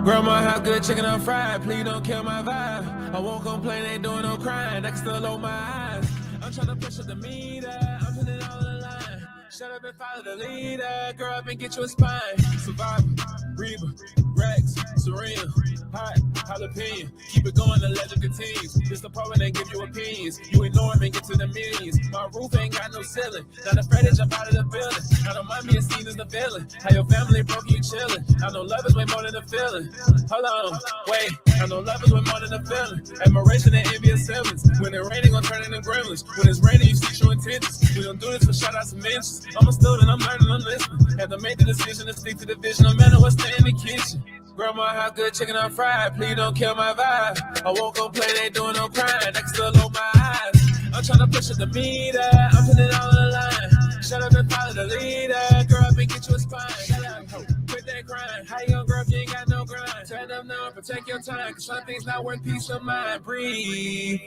Grandma, how good chicken on fried? Please don't kill my vibe. I won't complain, ain't doing no crying. I can still open my eyes. I'm trying to push up the meter. I'm putting it all on the line. Shut up and follow the leader. Girl up and get you a spine. Survivor, Reba, Rex, Serena, Hot, Jalapeno. Keep it going, the legend continues. This the part when they give you opinions. You ignore them and get to the millions. My roof ain't got no ceiling. Not afraid to jump out of the building. I don't mind being seen as the villain. How your family broke, you chillin'. I know love is way more than a feeling. Hold on, wait. I know love is way more than a feeling. Admiration and envious feelings. When it raining, gon' turn into gremlins. When it's raining, you see true intentions. We gon' do this for shout outs and mentions. I'm a student, I'm learning, I'm listening. Have to make the decision to stick to the vision, no matter what's in the kitchen. Grandma, how good chicken on fried? Please don't kill my vibe. I won't complain, ain't doing no crying. I can still open my eyes. I'm trying to push up the meter. I'm putting it all on the line. Shut up and follow the leader. Girl up and get you a spine. Shut up, quit that crying. How you gonna grow if you ain't got no grind? Turn up now, protect your time. Cause some things not worth peace of mind. Breathe.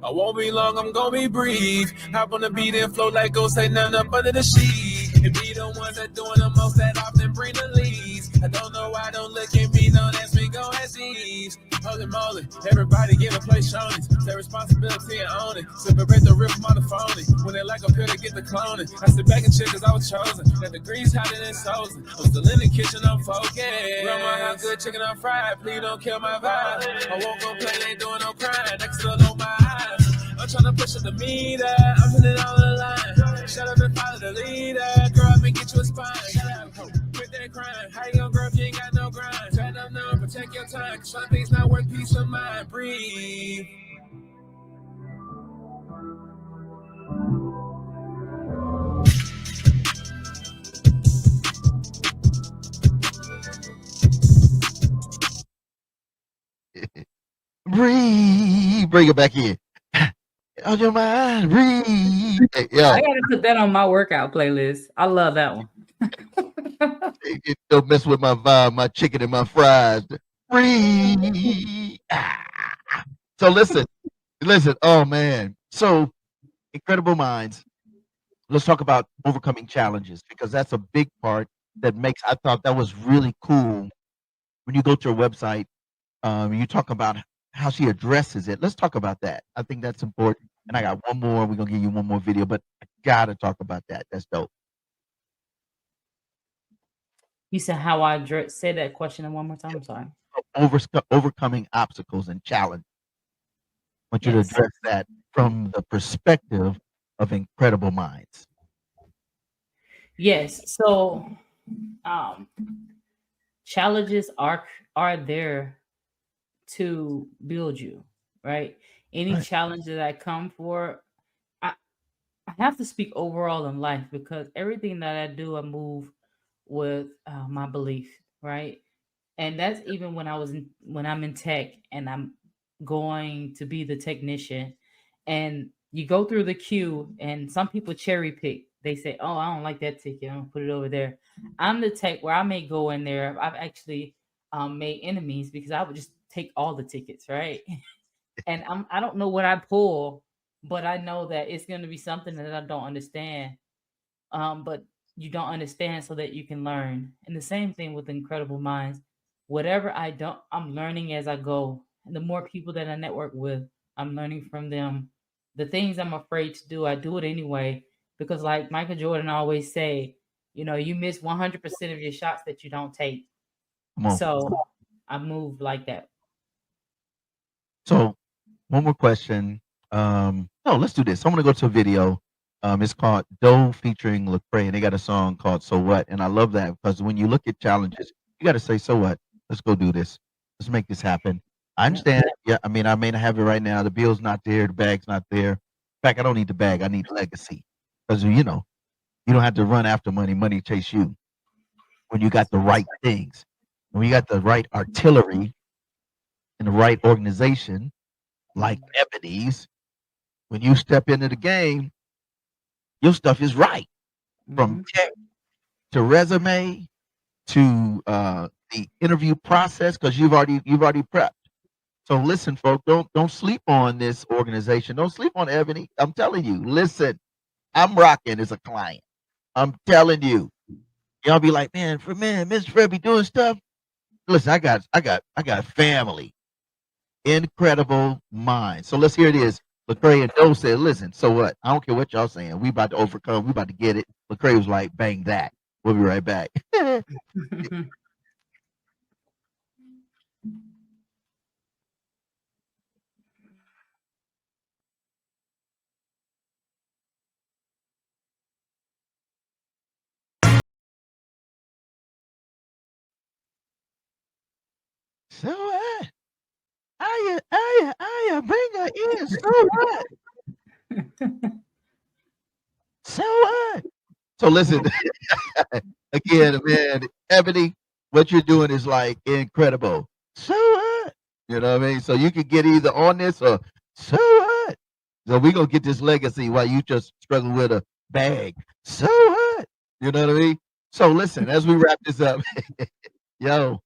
I won't be long, I'm gonna be brief. Hop on the beat and flow like ghost, say nothing up under the sheet. And be the ones that doing the most that often bring the leads. I don't know why, don't look at me, don't ask me, go ask Eve. Holy moly, everybody get a place shown it. Take responsibility and own it. Separate the real from the phony. When they like a pill to get the cloning. I sit back and chill cause I was chosen. That degree's hotter than Sozen. I'm still in the kitchen, I'm focused. Grandma, how good chicken on fried? Please don't kill my vibe. I won't complain, ain't doing no crying. Next to on my eyes. I'm trying to push up the meter. I'm putting it all on the line. Shut up and follow the leader. Girl up and get you a spine. Shut up, quit that crying. How you gonna grow if you ain't got no grind? Turn up now, protect your time. Cause some things not worth peace of mind. Breathe. Breathe. Bring it back in. On your mind, breathe. Hey, yo, I gotta put that on my workout playlist. I love that one. it don't mess with my vibe, my chicken and my fries. Breathe. Ah. So listen. Oh man. So Incredible Minds. let's talk about overcoming challenges, because that's a big part that makes. I thought that was really cool when you go to her website. You talk about how she addresses it. Let's talk about that. I think that's important. And I got one more. We're gonna give you one more video, but I gotta talk about that. That's dope. You said how I say that question one more time. I'm sorry. Overcoming obstacles and challenges. I want you to Yes. address that from the perspective of Incredible Minds. Yes. So challenges are there to build you, right? Any Right. challenges that come for, I have to speak overall in life, because everything that I do, I move with my belief, right? And that's even when I'm in tech and I'm going to be the technician, and you go through the queue, and some people cherry pick. They say, "Oh, I don't like that ticket. I'm gonna put it over there." I'm the tech where I may go in there. I've actually made enemies because I would just take all the tickets, right? And I don't know what I pull, but I know that it's going to be something that I don't understand. But you don't understand so that you can learn. And the same thing with Incredible Minds. Whatever I don't, I'm learning as I go. And the more people that I network with, I'm learning from them. The things I'm afraid to do, I do it anyway. Because like Michael Jordan always say, you miss 100% of your shots that you don't take. Come on. So I move like that. So one more question. No, let's do this. I'm gonna go to a video. It's called Doe featuring Lecrae, and they got a song called "So What." And I love that because when you look at challenges, you got to say, "So what? Let's go do this. Let's make this happen." I understand. Yeah, I mean, I may not have it right now. The bill's not there. The bag's not there. In fact, I don't need the bag. I need legacy, because you don't have to run after money. Money chase you when you got the right things. When you got the right artillery and the right organization, like Ebony's, when you step into the game, your stuff is right, from tech to resume to the interview process, because you've already prepped. So listen, folks, don't sleep on this organization. Don't sleep on Ebony. I'm telling you, listen, I'm rocking as a client. I'm telling you. Y'all be like, man, Mr. Fred be doing stuff. Listen, I got family. Incredible Minds. So let's hear it is. Lecrae and Doe said, listen, so what? I don't care what y'all saying. We about to overcome. We about to get it. Lecrae was like, bang that. We'll be right back. So what? I bring her in. So what? So what? So listen, again, man, Ebony, what you're doing is like incredible. So what? You know what I mean? So you can get either on this or so what? So we gonna get this legacy while you just struggle with a bag. So what? You know what I mean? So listen, as we wrap this up, yo,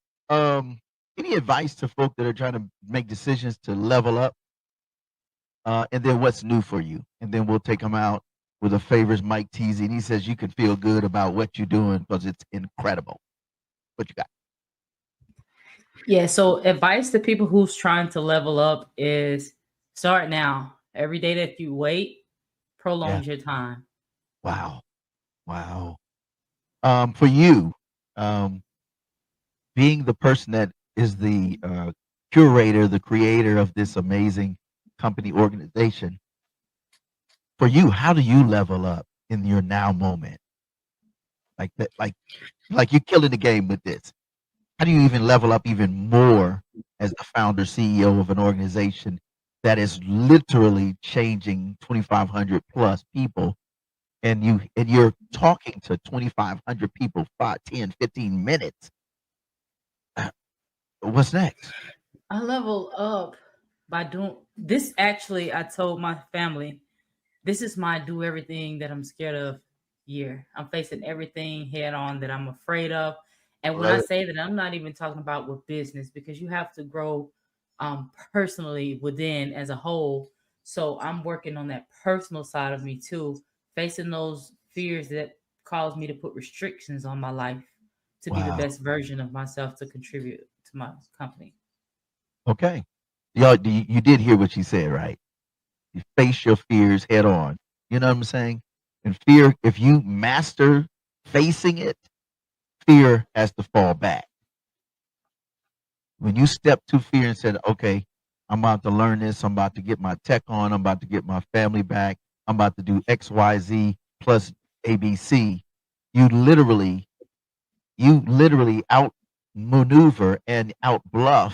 any advice to folk that are trying to make decisions to level up? And then what's new for you? And then we'll take them out with a favors Mike Teasy. And he says you can feel good about what you're doing because it's incredible. What you got? Yeah, so advice to people who's trying to level up is start now. Every day that you wait prolongs your time. Wow. For you, being the person that is the curator, the creator of this amazing company organization, for you, how do you level up in your now moment? Like that, like you're killing the game with this. How do you even level up even more as the founder, CEO of an organization that is literally changing 2,500 plus people, and you're talking to 2,500 people 5, 10, 15 minutes? What's next? I level up by doing this. Actually, I told my family, this is my do everything that I'm scared of year. I'm facing everything head on that I'm afraid of. And when I say that, I'm not even talking about with business, because you have to grow personally within as a whole. So I'm working on that personal side of me too, facing those fears that caused me to put restrictions on my life to be the Wow. best version of myself to contribute to my company. Okay. Y'all, you did hear what she said, right? You face your fears head on. You know what I'm saying? And fear, if you master facing it, fear has to fall back. When you step to fear and said, okay, I'm about to learn this, I'm about to get my tech on, I'm about to get my family back, I'm about to do XYZ plus ABC, you literally outmaneuver and outbluff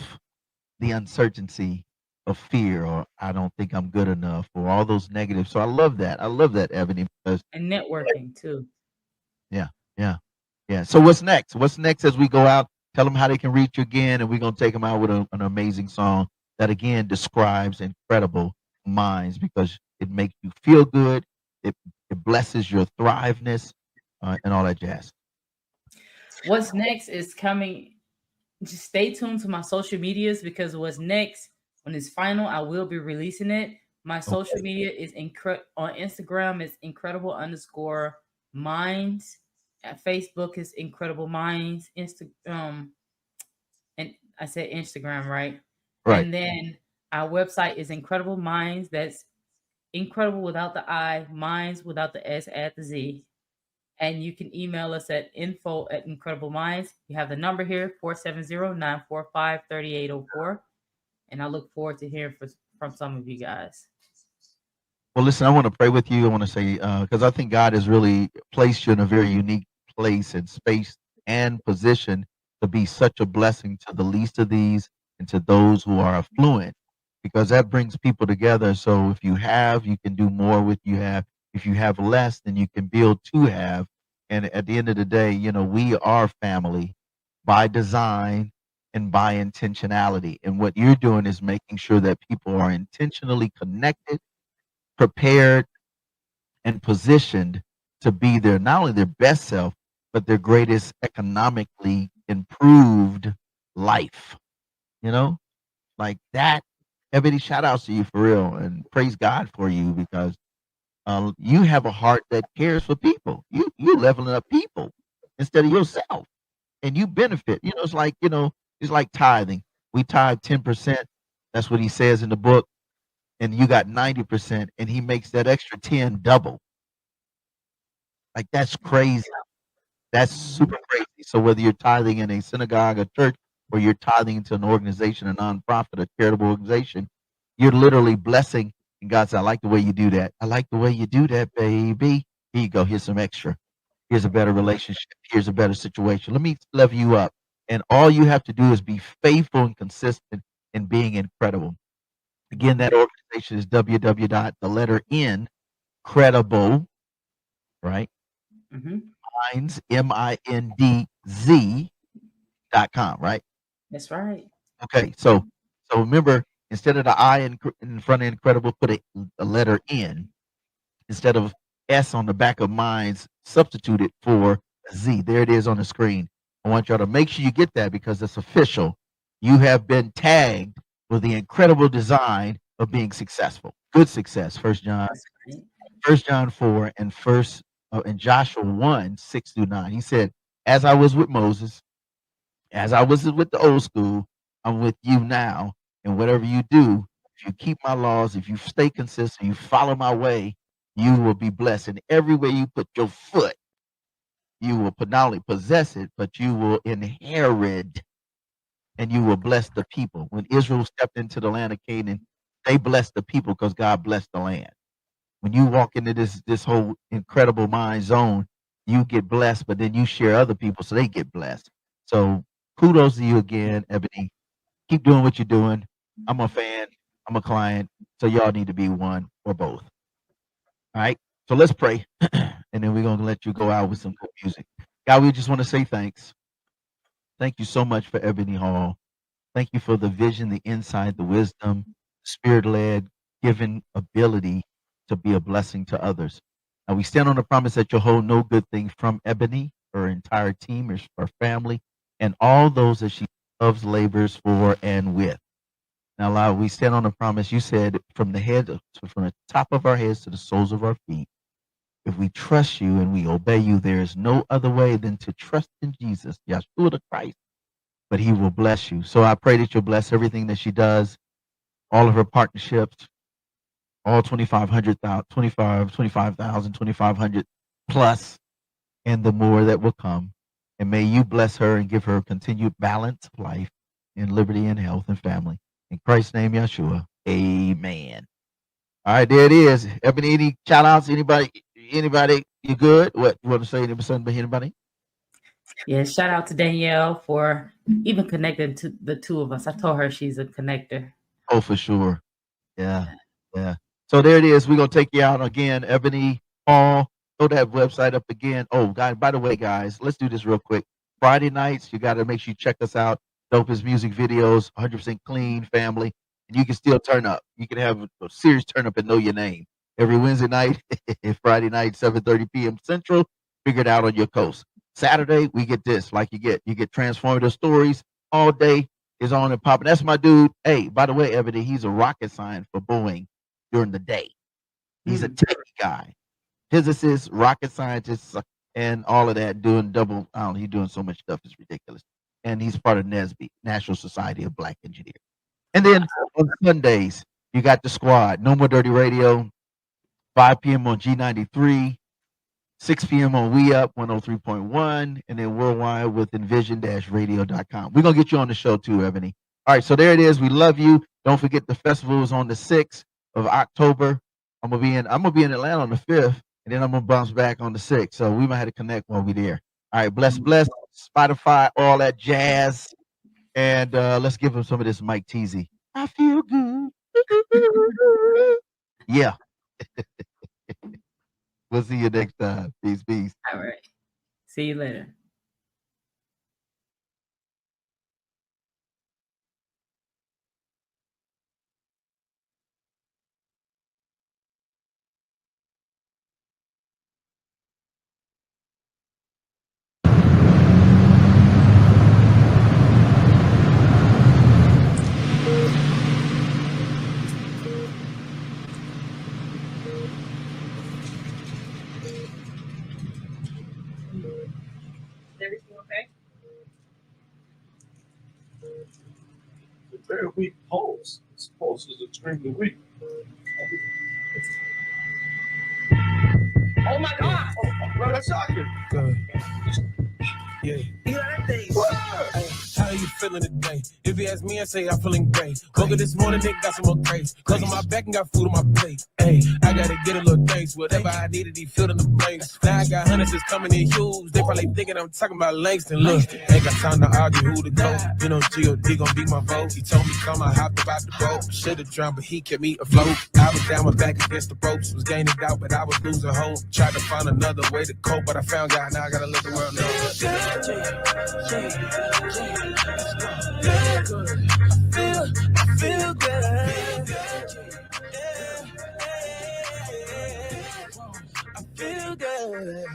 the uncertainty of fear, or I don't think I'm good enough, or all those negatives. So I love that. I love that, Ebony, because And networking too. yeah, yeah, yeah. So what's next? What's next as we go out? Tell them how they can reach you again, and we're gonna take them out with an amazing song that again describes incredible minds because it makes you feel good. It blesses your thriveness and all that jazz. What's next is coming. Just stay tuned to my social medias because what's next, when it's final, I will be releasing it. My social media is on Instagram is incredible_minds. At Facebook is incredible minds. And I said Instagram, right? Right. And then our website is Incredible Minds. That's incredible without the I, minds without the S, add the Z. And you can email us at info@Incredible Minds. You have the number here, 470-945-3804. And I look forward to hearing from some of you guys. Well, listen, I want to pray with you. I want to say, because I think God has really placed you in a very unique place and space and position to be such a blessing to the least of these and to those who are affluent, because that brings people together. So if you have, you can do more with you have. If you have less, then you can build to have. And at the end of the day, you know, we are family by design and by intentionality. And what you're doing is making sure that people are intentionally connected, prepared, and positioned to be their not only their best self, but their greatest economically improved life. You know, like that. Ebony, shout outs to you for real, and praise God for you because you have a heart that cares for people. You leveling up people instead of yourself, and you benefit. You know, it's like tithing. We tithe 10%. That's what he says in the book, and you got 90%, and he makes that extra 10 double. Like that's crazy. That's super crazy. So whether you're tithing in a synagogue, a church, or you're tithing into an organization, a nonprofit, a charitable organization, you're literally blessing. And God said, I like the way you do that. I like the way you do that, baby. Here you go. Here's some extra. Here's a better relationship. Here's a better situation. Let me level you up. And all you have to do is be faithful and consistent in being incredible. Again, that organization is www.incredible, right? Mm-hmm. Mindz, MINDZ.com, right? That's right. Okay, so remember, instead of the I in front of incredible, put a letter N. Instead of S on the back of Mindz, substitute it for a Z. There it is on the screen. I want y'all to make sure you get that because it's official. You have been tagged with the incredible design of being successful. Good success. First John 4 and and Joshua 1:6-9. He said, as I was with Moses, as I was with the old school, I'm with you now. And whatever you do, if you keep my laws, if you stay consistent, you follow my way, you will be blessed. And every way you put your foot, you will not only possess it, but you will inherit and you will bless the people. When Israel stepped into the land of Canaan, they blessed the people because God blessed the land. When you walk into this whole incredible mind zone, you get blessed, but then you share other people so they get blessed. So kudos to you again, Ebony. Keep doing what you're doing. I'm a fan. I'm a client. So y'all need to be one or both. All right. So let's pray. And then we're going to let you go out with some good music. God, we just want to say thanks. Thank you so much for Ebony Hall. Thank you for the vision, the insight, the wisdom, spirit-led, given ability to be a blessing to others. And we stand on the promise that you'll hold no good thing from Ebony, her entire team, her family, and all those that she loves, labors for, and with. Now, Lord, we stand on the promise you said from the top of our heads to the soles of our feet, If we trust you and we obey you, there is no other way than to trust in Jesus, Yeshua the Christ, but he will bless you. So I pray that you'll bless everything that she does, all of her partnerships, all 25,000 plus, and the more that will come. And may you bless her and give her continued balance of life and liberty and health and family. In Christ's name, Yeshua, amen. All right, there it is. Ebony, any shout outs? Anybody, you good? What you want to say? Anybody? Yeah, shout out to Danielle for even connecting to the two of us. I told her she's a connector. Oh, for sure. Yeah. So there it is. We're gonna take you out again, Ebony Hall. Throw that website up again. Oh, guys, by the way, guys, let's do this real quick. Friday nights, you got to make sure you check us out. Dopest music videos, 100% clean family, and you can still turn up. You can have a serious turn up and know your name every Wednesday night and Friday night, 7:30 p.m. Central. Figure it out on your coast. Saturday, we get this, like you get transformative stories all day. Is on and popping. That's my dude. Hey, by the way, Ebony, he's a rocket scientist for Boeing during the day. He's a techie guy, physicist, rocket scientist, and all of that. Doing double. I don't know. He's doing so much stuff. It's ridiculous. And he's part of NSBE, National Society of Black Engineers. And then on Sundays, you got the squad. No More Dirty Radio, 5 p.m. on G93. 6 p.m. on We Up 103.1, and then worldwide with envision-radio.com. We're going to get you on the show too, Ebony. All right, so there it is. We love you. Don't forget the festival is on the 6th of October. I'm gonna be in Atlanta on the 5th, and then I'm going to bounce back on the 6th. So we might have to connect while we're there. All right, bless, Spotify, all that jazz. And let's give him some of this Mike Teasy. I feel good. Yeah. We'll see you next time. Peace. All right. See you later. Everything okay? It's a very weak pulse. This pulse is extremely weak. Oh my God! Bro, that's shocking. Yeah. How you feeling today? If you ask me, I say I'm feeling great. Woke up this morning, they got some more grace. Clothes on my back and got food on my plate. Hey, I gotta get a little thanks. Whatever I needed, he filled in the blanks. Now I got hundreds that's coming in huge. They probably thinking I'm talking about Langston. Look, ain't got time to argue who to go. You know, G.O.D. gon' be my vote. He told me come, I hopped about the boat. Should've drowned, but he kept me afloat. I was down my back against the ropes. Was gaining doubt, but I was losing hope. Tried to find another way to cope, but I found God. Now I gotta let the world know. I feel good.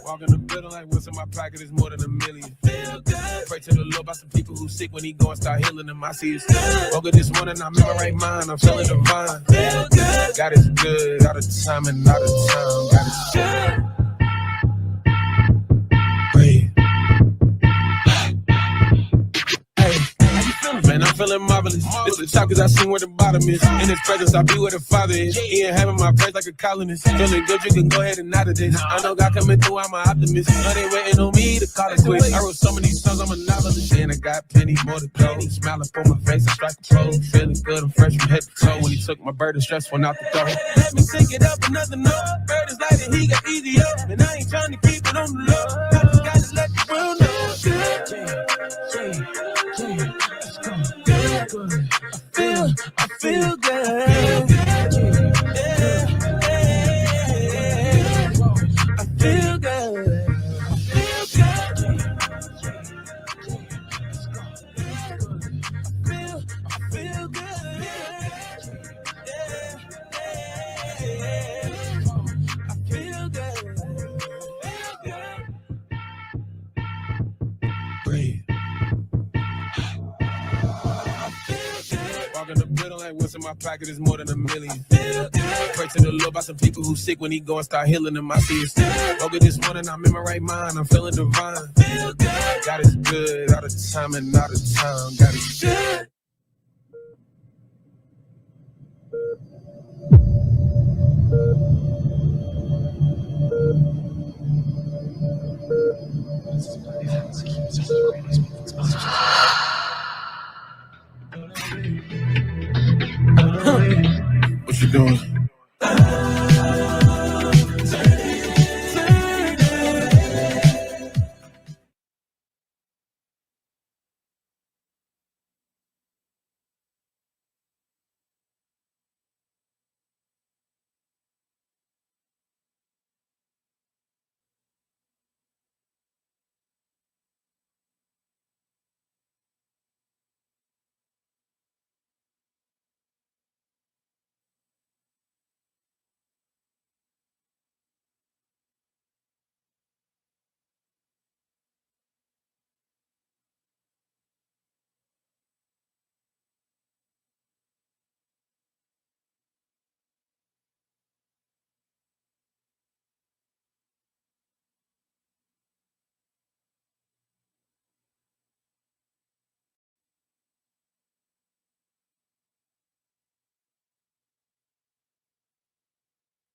Walk in the building like what's in my pocket is more than $1 million. Feel good. Pray to the Lord about some people who sick when he go and start healing them. I see his woke up this morning, I'm in my right mind. I'm feeling divine. Feel good. God is good all the time and all the time. God is good. Man, I'm feeling marvelous. It's a shock cause I seen where the bottom is. In his presence, I be where the Father is. He ain't having my praise like a colonist. Feeling good, you can go ahead and out of this. I know God coming through, I'm an optimist. Know they waiting on me to call it quits. I wrote so many songs, I'm a novelist. And I got plenty more to go. Smile up on my face, I strike the pose. Feeling good, I'm fresh from head to toe. When he took my burden, stress went out the door. Let me take it up another note. Bird is light and he got easy up. And I ain't trying to keep it on the low. I just gotta let the world know. I feel good. I feel good. Breathe. Walk in the building like what's in in my pocket is more than $1 million. Feel good. Pray to the Lord about some people who sick when he go and start healing them. I see it still. Woke up this morning, I'm in my right mind. I'm feeling divine. Feel good. God is good all the time and all the time. God is good.